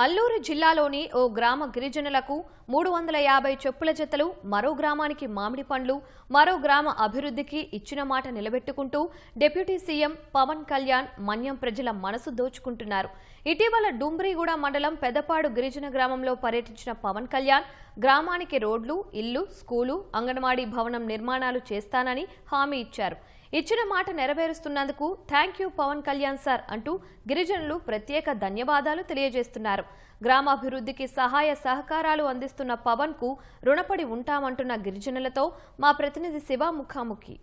అల్లూరు జిల్లాలోని ఓ గ్రామ గిరిజనులకు 350 చెప్పుల జతలు, మరో గ్రామానికి మామిడి పండ్లు, మరో గ్రామ అభివృద్ధికి ఇచ్చిన మాట నిలబెట్టుకుంటూ డిప్యూటీ సీఎం పవన్ కళ్యాణ్ మన్యం ప్రజల మనసు దోచుకుంటున్నారు. ఇటీవల డుంబ్రిగూడ మండలం పెదపాడు గిరిజన గ్రామంలో పర్యటించిన పవన్ కళ్యాణ్ గ్రామానికి రోడ్లు, ఇల్లు, స్కూలు, అంగన్వాడీ భవనం నిర్మాణాలు చేస్తానని హామీ ఇచ్చారు. ఇచ్చిన మాట నెరవేరుస్తున్నందుకు thank you Pawan Kalyan sir అంటూ గిరిజనులు ప్రత్యేక ధన్యవాదాలు తెలియజేస్తున్నారు. గ్రామాభివృద్ధికి సహాయ సహకారాలు అందిస్తున్న పవన్ కు రుణపడి ఉంటామంటున్న గిరిజనులతో మా ప్రతినిధి శివ ముఖాముఖి.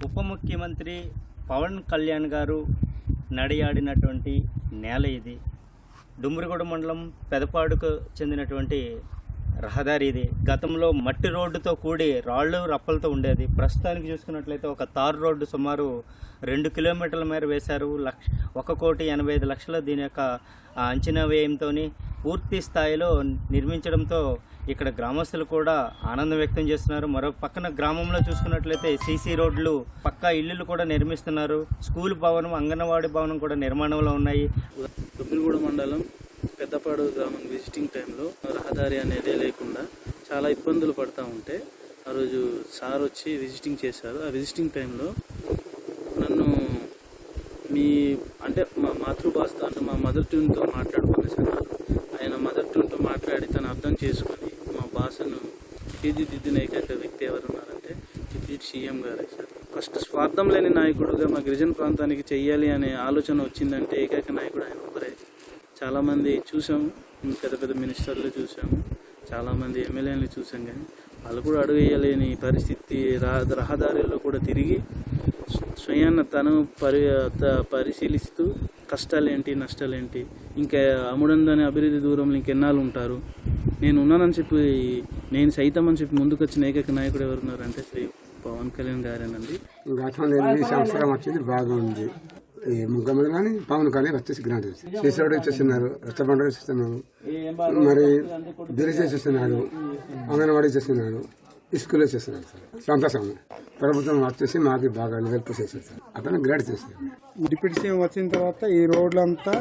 ఉప ముఖ్యమంత్రి పవన్ కళ్యాణ్ గారు నడియాడినటువంటి నేల ఇది. డుంబ్రిగూడ మండలం పెదపాడుకు చెందినటువంటి రహదారి ఇది. గతంలో మట్టి రోడ్డుతో కూడి రాళ్ళు రప్పలతో ఉండేది. ప్రస్తుతానికి చూసుకున్నట్లయితే ఒక తారు రోడ్డు సుమారు 2 కిలోమీటర్ల మేర వేశారు. 1,85,00,000 దీని యొక్క అంచనా వ్యయంతో పూర్తి స్థాయిలో నిర్మించడంతో ఇక్కడ గ్రామస్తులు కూడా ఆనందం వ్యక్తం చేస్తున్నారు. మరో పక్కన గ్రామంలో చూసుకున్నట్లయితే సీసీ రోడ్లు, పక్కా ఇల్లులు కూడా నిర్మిస్తున్నారు. స్కూల్ భవనం, అంగన్వాడీ భవనం కూడా నిర్మాణంలో ఉన్నాయి. డుంబ్రిగూడ మండలం పెద్దపాడు గ్రామం విజిటింగ్ టైంలో రహదారి అనేది లేకుండా చాలా ఇబ్బందులు పడుతూ ఉంటే ఆ రోజు సార్ వచ్చి విజిటింగ్ చేశారు. ఆ విజిటింగ్ టైంలో నన్ను మా మాతృభాషతో అంటే మా మదర్ ట్యూన్తో మాట్లాడుకునేసి అన్నారు. ఆయన మదర్ ట్యూన్తో మాట్లాడి తను అర్థం చేసుకొని మా భాషను తీర్చిదిద్దిన ఏకైక వ్యక్తి ఎవరున్నారంటే డిప్యూటీ సీఎం గారే సార్. ఫస్ట్ స్వార్థం లేని నాయకుడుగా మా గిరిజన ప్రాంతానికి చెయ్యాలి అనే ఆలోచన వచ్చిందంటే ఏకైక నాయకుడు ఆయన ఒకరే. చాలామంది చూసాము, పెద్ద పెద్ద మినిస్టర్లు చూసాము, చాలామంది ఎమ్మెల్యేలు చూసాం, కానీ వాళ్ళు కూడా అడుగేయలేని పరిస్థితి. రహదారిలో కూడా తిరిగి స్వయాన్న తను పరిశీలిస్తూ కష్టాలేంటి, నష్టాలేంటి, ఇంకా అముడందని అభివృద్ధి దూరంలో ఇంకెన్నాళ్ళు ఉంటారు, నేను ఉన్నానని చెప్పి, నేను సైతం అని చెప్పి ముందుకు వచ్చిన ఏకైక నాయకుడు ఎవరున్నారంటే శ్రీ పవన్ కళ్యాణ్ గారేనండి. గతంలో 8 సంవత్సరం వచ్చింది బాగుంది. ఈ ముఖ్యమంత్రి కానీ పవన్ కళ్యాణ్ వచ్చేసి గ్రాంట్ సీసీ రోడ్ వచ్చేస్తున్నారు, రచ్చబండ వచ్చేస్తున్నారు, మరి బిల్లు చేసేస్తున్నారు, అంగన్వాడీ చేస్తున్నారు, స్కూల్ చేస్తున్నారు సార్. సంతోషం. ప్రభుత్వం వచ్చేసి మాకు బాగా హెల్ప్ చేసేది సార్. అతను గ్రాంట్ చేశారు. డిప్యూటీ సీఎం వచ్చిన తర్వాత ఈ రోడ్లంతా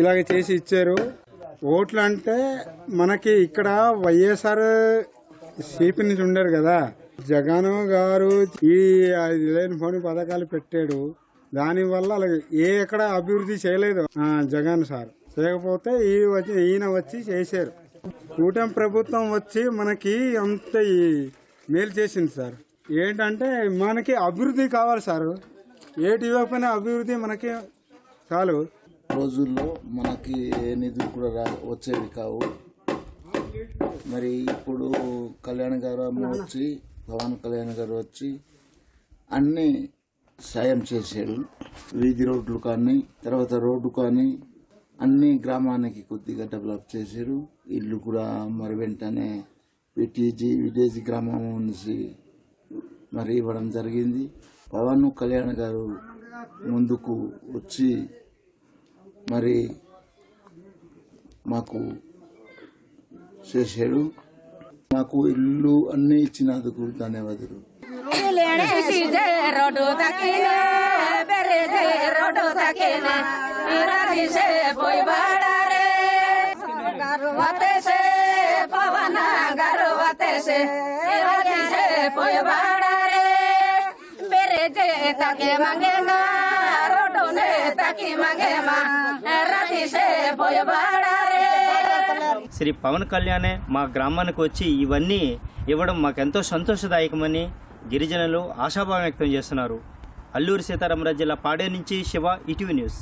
ఇలాగ చేసి ఇచ్చారు. ఓట్లు అంటే మనకి ఇక్కడ వైఎస్ఆర్ సిపి నుంచి ఉండారు కదా, జగన్ గారు ఈ లేని పోని పథకాలు పెట్టాడు. దానివల్ల అలాగే ఎక్కడ అభివృద్ధి చేయలేదు జగన్ సార్. చేయకపోతే ఈయన వచ్చి చేశారు. కూటమి ప్రభుత్వం వచ్చి మనకి అంత మేలు చేసింది సార్. ఏంటంటే మనకి అభివృద్ధి కావాలి సార్. ఏటి ఇవ్వకపోయినా అభివృద్ధి మనకి చాలు. రోజుల్లో మనకి ఏ నిధులు కూడా వచ్చేవి కావు. మరి ఇప్పుడు కళ్యాణ్ గారు వచ్చి, పవన్ కళ్యాణ్ గారు వచ్చి అన్నీ సాయం చేశాడు. వీధి రోడ్లు కానీ, తర్వాత రోడ్డు కానీ అన్ని గ్రామానికి కొద్దిగా డెవలప్ చేశారు. ఇల్లు కూడా మరి వెంటనే విలేజ్ గ్రామం నుంచి మరి ఇవ్వడం జరిగింది. పవన్ కళ్యాణ్ గారు ముందుకు వచ్చి మరి మాకు చేశాడు. మాకు ఇల్లు అన్నీ ఇచ్చినందుకు ధన్యవాదాలు. శ్రీ పవన్ కళ్యాణే మా గ్రామానికి వచ్చి ఇవన్నీ ఇవ్వడం మాకెంతో సంతోషదాయకమని గిరిజనులు ఆశాభావం వ్యక్తం చేస్తున్నారు. అల్లూరు సీతారామరాజు జిల్లా పాడేరు నుంచి శివ, ఈటీవీ న్యూస్.